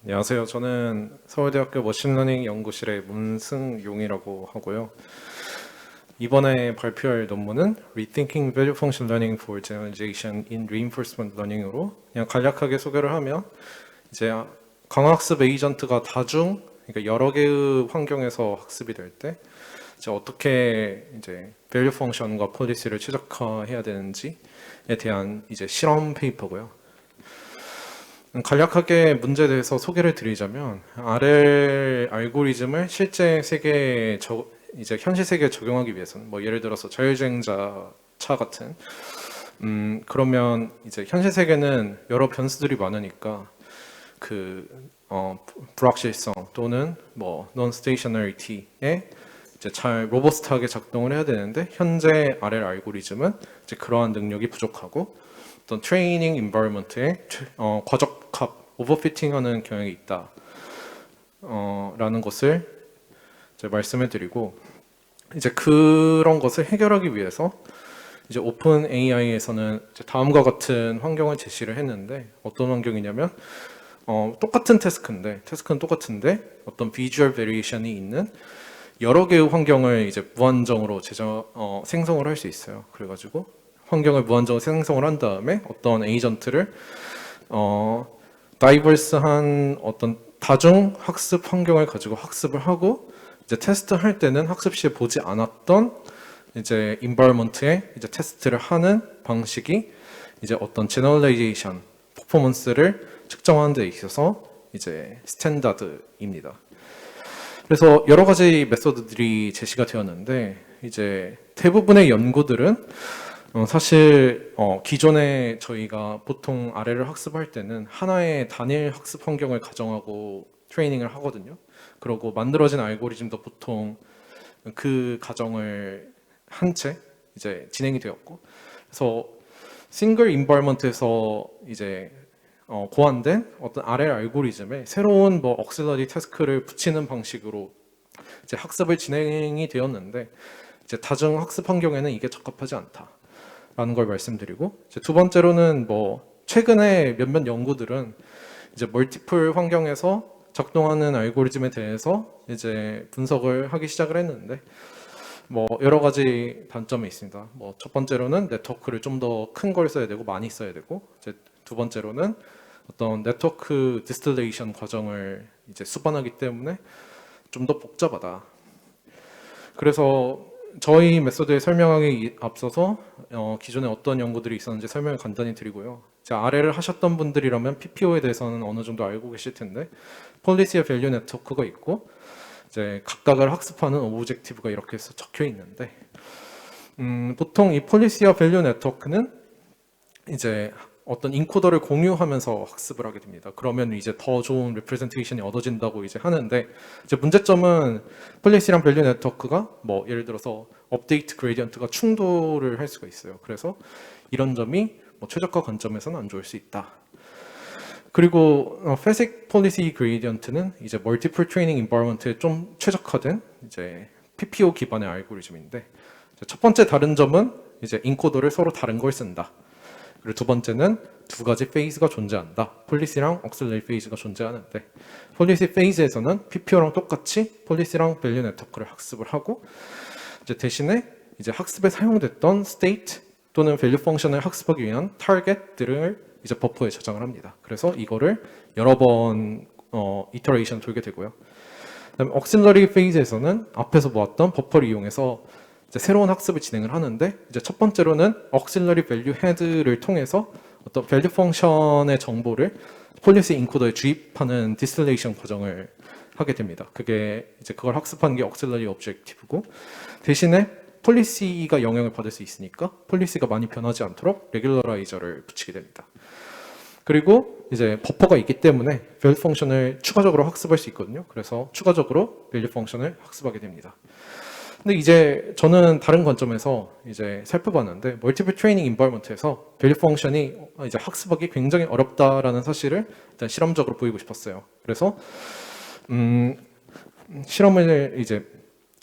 안녕하세요. 저는 서울대학교 머신러닝 연구실의 문승용이라고 하고요. 이번에 발표할 논문은 Rethinking Value Function Learning for Generalization in Reinforcement Learning으로 그냥 간략하게 소개를 하면 이제 강학습 에이전트가 그러니까 여러 개의 환경에서 학습이 될 때 이제 어떻게 이제 밸류 펑션과 폴리시를 최적화해야 되는지에 대한 이제 실험 페이퍼고요. 간략하게 문제에 대해서 소개를 드리자면 RL 알고리즘을 실제 세계에 이제 현실 세계에 적용하기 위해서는 뭐 예를 들어서 자율주행자 차 같은 그러면 이제 현실 세계는 여러 변수들이 많으니까 불확실성 또는 뭐 non-stationarity에 이제 잘 로버스트하게 작동을 해야 되는데 현재 RL 알고리즘은 이제 그러한 능력이 부족하고 어떤 트레이닝 인바이러먼트에 과적합, 오버피팅하는 경향이 있다 라는 것을 이제 말씀을 드리고 이제 그런 것을 해결하기 위해서 이제 오픈 AI에서는 이제 다음과 같은 환경을 제시를 했는데 어떤 환경이냐면 똑같은 태스크는 똑같은데 어떤 비주얼 베리에이션이 있는 여러 개의 환경을 이제 무한정으로 생성을 할 수 있어요. 그래가지고 환경을 무한정으로 생성을 한 다음에 어떤 에이전트를 다이버스한 어떤 다중 학습 환경을 가지고 학습을 하고 이제 테스트할 때는 학습 시에 보지 않았던 이제 인바이러먼트에 이제 테스트를 하는 방식이 이제 어떤 제너럴라이제이션 퍼포먼스를 측정하는 데 있어서 이제 스탠다드입니다. 그래서 여러 가지 메소드들이 제시가 되었는데 이제 대부분의 연구들은 사실 기존에 저희가 보통 아래를 학습할 때는 하나의 단일 학습 환경을 가정하고 트레이닝을 하거든요. 그리고 만들어진 알고리즘도 보통 그 가정을 한 채 이제 진행이 되었고, 그래서 싱글 인바이러먼트에서 이제 고안된 어떤 RL 알고리즘에 새로운 뭐 억실러리 태스크를 붙이는 방식으로 이제 학습을 진행이 되었는데 이제 다중 학습 환경에는 이게 적합하지 않다라는 걸 말씀드리고 이제 두 번째로는 뭐 최근에 몇몇 연구들은 이제 멀티플 환경에서 작동하는 알고리즘에 대해서 이제 분석을 하기 시작을 했는데 뭐 여러 가지 단점이 있습니다. 뭐 첫 번째로는 네트워크를 좀 더 큰 걸 써야 되고 많이 써야 되고 이제 두 번째로는 어떤 네트워크 디스틸레이션 과정을 이제 수반하기 때문에 좀 더 복잡하다. 그래서 저희 메소드에 설명하기 앞서서 기존에 어떤 연구들이 있었는지 설명을 간단히 드리고요. RL을 하셨던 분들이라면 PPO에 대해서는 어느 정도 알고 계실 텐데 폴리시의 밸류 네트워크가 있고 이제 각각을 학습하는 오브젝티브가 이렇게 해서 적혀 있는데 보통 이 폴리시와 밸류 네트워크는 이제 어떤 인코더를 공유하면서 학습을 하게 됩니다. 그러면 이제 더 좋은 리프레젠테이션이 얻어진다고 이제 하는데 이제 문제점은 폴리시랑 밸류 네트워크가 뭐 예를 들어서 업데이트 그레디언트가 충돌을 할 수가 있어요. 그래서 이런 점이 뭐 최적화 관점에서는 안 좋을 수 있다. 그리고 Physics Policy Gradient는 이제 멀티플 트레이닝 인바이러먼트에 좀 최적화된 이제 PPO 기반의 알고리즘인데 첫 번째 다른 점은 이제 인코더를 서로 다른 걸 쓴다. 그리고 두 번째는 두 가지 페이즈가 존재한다. 폴리시랑 억실러리 페이즈가 존재하는데 폴리시 페이즈에서는 PPO랑 똑같이 폴리시랑 밸류 네트워크를 학습을 하고 이제 대신에 이제 학습에 사용됐던 스테이트 또는 밸류 펑션을 학습하기 위한 타겟들을 이제 버퍼에 저장을 합니다. 그래서 이거를 여러 번 이터레이션 돌게 되고요. 그다음에 억실러리 페이즈에서는 앞에서 모았던 버퍼를 이용해서 이제 새로운 학습을 진행을 하는데 이제 첫 번째로는 억실러리 밸류 헤드를 통해서 어떤 밸류 펑션의 정보를 폴리시 인코더에 주입하는 디스틸레이션 과정을 하게 됩니다. 그게 이제 그걸 학습하는 게 억실러리 오브젝티브고 대신에 폴리시가 영향을 받을 수 있으니까 폴리시가 많이 변하지 않도록 레귤러라이저를 붙이게 됩니다. 그리고 이제 버퍼가 있기 때문에 밸류 펑션을 추가적으로 학습할 수 있거든요. 그래서 추가적으로 밸류 펑션을 학습하게 됩니다. 근데 이제 저는 다른 관점에서 이제 살펴봤는데 멀티플 트레이닝 인바이러먼트에서 밸류 펑션이 이제 학습하기 굉장히 어렵다라는 사실을 일단 실험적으로 보이고 싶었어요. 그래서 실험을 이제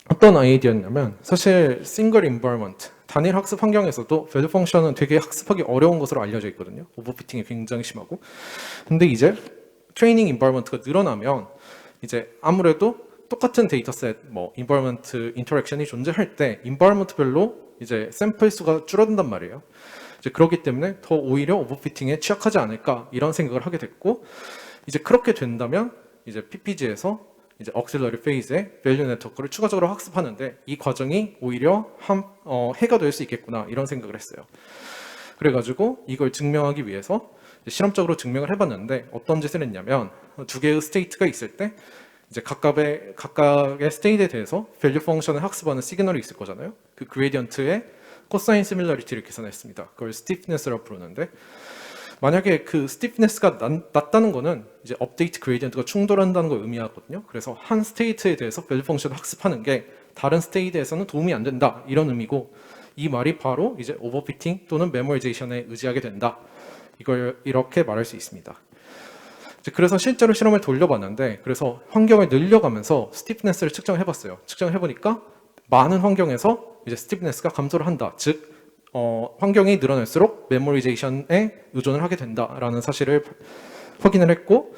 어떤 아이디어였냐면 사실 싱글 인바이러먼트 단일 학습 환경에서도 밸류 펑션은 되게 학습하기 어려운 것으로 알려져 있거든요. 오버피팅이 굉장히 심하고. 근데 이제 트레이닝 인바이러먼트가 늘어나면 이제 아무래도 똑같은 데이터셋, 뭐 인바이러먼트 인터랙션이 존재할 때 인바이러먼트별로 이제 샘플 수가 줄어든단 말이에요. 이제 그렇기 때문에 더 오히려 오버피팅에 취약하지 않을까 이런 생각을 하게 됐고, 이제 그렇게 된다면 이제 PPG에서 이제 auxiliary phase에 value 네트워크를 추가적으로 학습하는데 이 과정이 오히려 해가 될 수 있겠구나 이런 생각을 했어요. 그래가지고 이걸 증명하기 위해서 실험적으로 증명을 해봤는데 어떤 짓을 했냐면 두 개의 스테이트가 있을 때 이제 각각의 스테이트에 대해서 value 펑션을 학습하는 시그널이 있을 거잖아요. 그 그레디언트의 코사인 시밀러리티를 계산했습니다. 그걸 stiffness라고 부르는데, 만약에 그 stiffness가 낮다는 거는 이제 업데이트 그레디언트가 충돌한다는 걸 의미하거든요. 그래서 한 스테이트에 대해서 value 펑션을 학습하는 게 다른 스테이트에서는 도움이 안 된다 이런 의미고, 이 말이 바로 이제 오버피팅 또는 메모리제이션에 의지하게 된다. 이걸 이렇게 말할 수 있습니다. 그래서 실제로 실험을 돌려봤는데, 그래서 환경을 늘려가면서 스티프네스를 측정해봤어요. 측정해보니까 많은 환경에서 이제 스티프네스가 감소를 한다. 즉 환경이 늘어날수록 메모리제이션에 의존을 하게 된다라는 사실을 확인을 했고,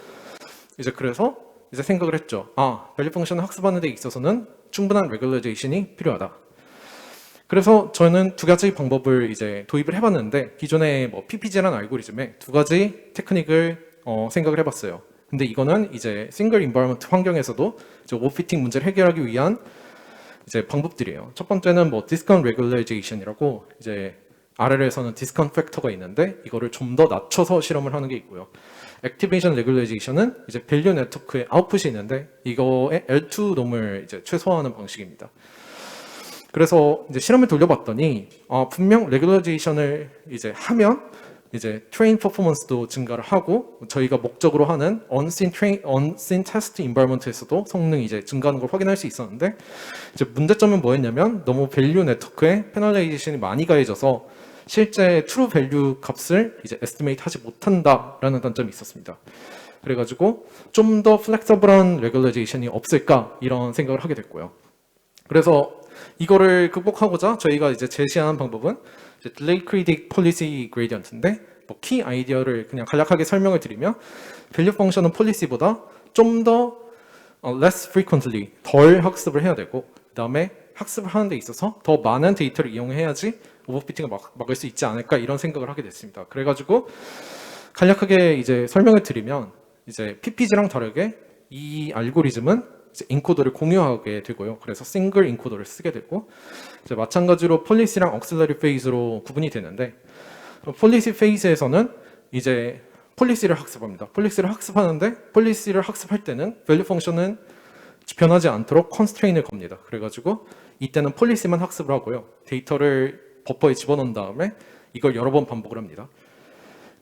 이제 그래서 이제 생각을 했죠. 밸류 펑션을 학습하는 데 있어서는 충분한 레귤러제이션이 필요하다. 그래서 저는 두 가지 방법을 이제 도입을 해봤는데, 기존의 뭐 PPG라는 알고리즘에 두 가지 테크닉을 생각을 해봤어요. 근데 이거는 이제 싱글 인바이러먼트 환경에서도 이제 오버피팅 문제를 해결하기 위한 이제 방법들이에요. 첫 번째는 뭐 디스카운트 레귤레이제이션이라고, 이제 RL에서는 디스카운트 팩터가 있는데 이거를 좀 더 낮춰서 실험을 하는 게 있고요. 액티베이션 레귤레이제이션은 이제 밸류 네트워크의 아웃풋이 있는데 이거의 L2 놈을 이제 최소화하는 방식입니다. 그래서 이제 실험을 돌려봤더니 분명 레귤레이제이션을 이제 하면 이제 트레인 퍼포먼스도 증가를 하고, 저희가 목적으로 하는 unseen 테스트 인바이러먼트에서도 성능이 이제 증가하는 걸 확인할 수 있었는데, 이제 문제점은 뭐였냐면 너무 밸류 네트워크에 페널라이제이션이 많이 가해져서 실제 트루 밸류 값을 이제 에스티메이트 하지 못한다라는 단점이 있었습니다. 그래가지고 좀 더 플렉서블한 레귤레이제이션이 없을까 이런 생각을 하게 됐고요. 그래서 이거를 극복하고자 저희가 이제 제시한 방법은 Delay Critic Policy Gradient인데, 뭐 키 아이디어를 그냥 간략하게 설명을 드리면, 밸류 펑션은 폴리시보다 좀 더 less frequently, 덜 학습을 해야 되고, 그 다음에 학습을 하는 데 있어서 더 많은 데이터를 이용해야지 오버피팅을 막을 수 있지 않을까 이런 생각을 하게 됐습니다. 그래가지고 간략하게 이제 설명을 드리면, 이제 PPG랑 다르게 이 알고리즘은 이제 인코더를 공유하게 되고요. 그래서 싱글 인코더를 쓰게 되고, 이제 마찬가지로 폴리시랑 억실러리 페이즈로 구분이 되는데, 폴리시 페이즈에서는 이제 폴리시를 학습합니다. 폴리시를 학습하는데, 폴리시를 학습할 때는 밸류 펑션은 변하지 않도록 컨스트레인을 겁니다. 그래가지고 이때는 폴리시만 학습을 하고요. 데이터를 버퍼에 집어넣은 다음에 이걸 여러 번 반복을 합니다.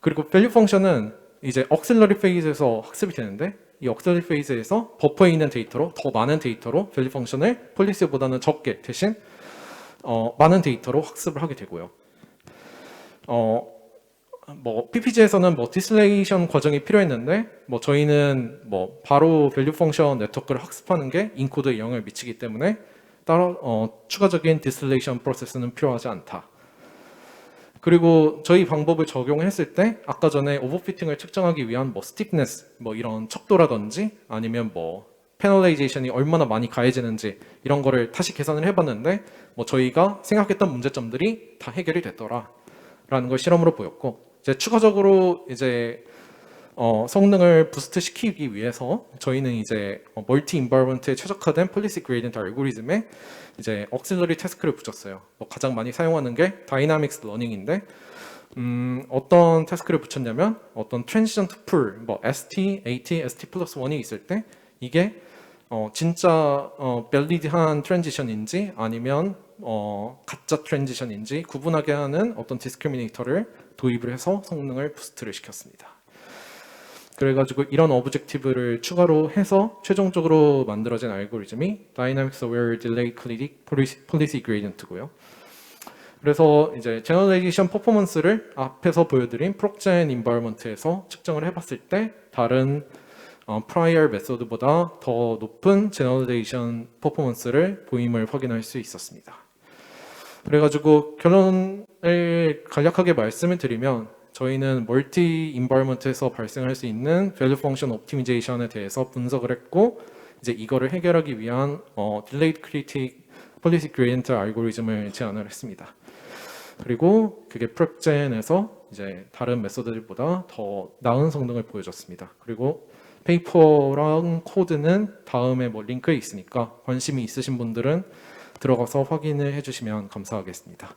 그리고 밸류 펑션은 이제 억실러리 페이즈에서 학습이 되는데, 이 억실러리 페이즈에서 버퍼에 있는 데이터로 더 많은 데이터로 밸류 펑션을 폴리시보다는 적게, 대신 많은 데이터로 학습을 하게 되고요. 뭐 PPG에서는 뭐 디스레이션 과정이 필요했는데, 뭐 저희는 뭐 바로 밸류 펑션 네트워크를 학습하는 게 인코드에 영향을 미치기 때문에 따로 추가적인 디스레이션 프로세스는 필요하지 않다. 그리고 저희 방법을 적용했을 때 아까 전에 오버피팅을 측정하기 위한 뭐 스티프네스, 뭐 이런 척도라든지 아니면 뭐 페널라이제이션이 얼마나 많이 가해지는지 이런 거를 다시 계산을 해봤는데, 뭐 저희가 생각했던 문제점들이 다 해결이 됐더라라는 걸 실험으로 보였고, 이제 추가적으로 이제 성능을 부스트 시키기 위해서 저희는 이제 멀티 인바이러먼트에 최적화된 폴리시 그레디언트 알고리즘에 이제 억실러리 태스크를 붙였어요. 뭐 가장 많이 사용하는 게 다이나믹스 러닝인데, 어떤 태스크를 붙였냐면 어떤 트랜지션 투풀, 뭐 ST, AT, ST 플러스 1이 있을 때 이게 진짜 밸리드한 트랜지션인지 아니면 가짜 트랜지션인지 구분하게 하는 어떤 디스크리미네이터를 도입을 해서 성능을 부스트를 시켰습니다. 그래가지고 이런 오브젝티브를 추가로 해서 최종적으로 만들어진 알고리즘이 Dynamics Aware Delay Critic Policy Gradient고요. 그래서 이제 제너럴레이션 퍼포먼스를 앞에서 보여드린 프록젠 인바이러먼트에서 측정을 해봤을 때 다른 prior 메소드보다 더 높은 제너럴레이션 퍼포먼스를 보임을 확인할 수 있었습니다. 그래가지고 결론을 간략하게 말씀을 드리면, 저희는 멀티 인바이먼트에서 발생할 수 있는 밸류 펑션 옵티미제이션에 대해서 분석을 했고 이제 이거를 해결하기 위한 딜레이드 크리틱 폴리시 그레디언트 알고리즘을 제안을 했습니다. 그리고 그게 프랩젠에서 이제 다른 메소드들보다 더 나은 성능을 보여줬습니다. 그리고 페이퍼랑 코드는 다음에 뭐 링크에 있으니까 관심이 있으신 분들은 들어가서 확인을 해주시면 감사하겠습니다.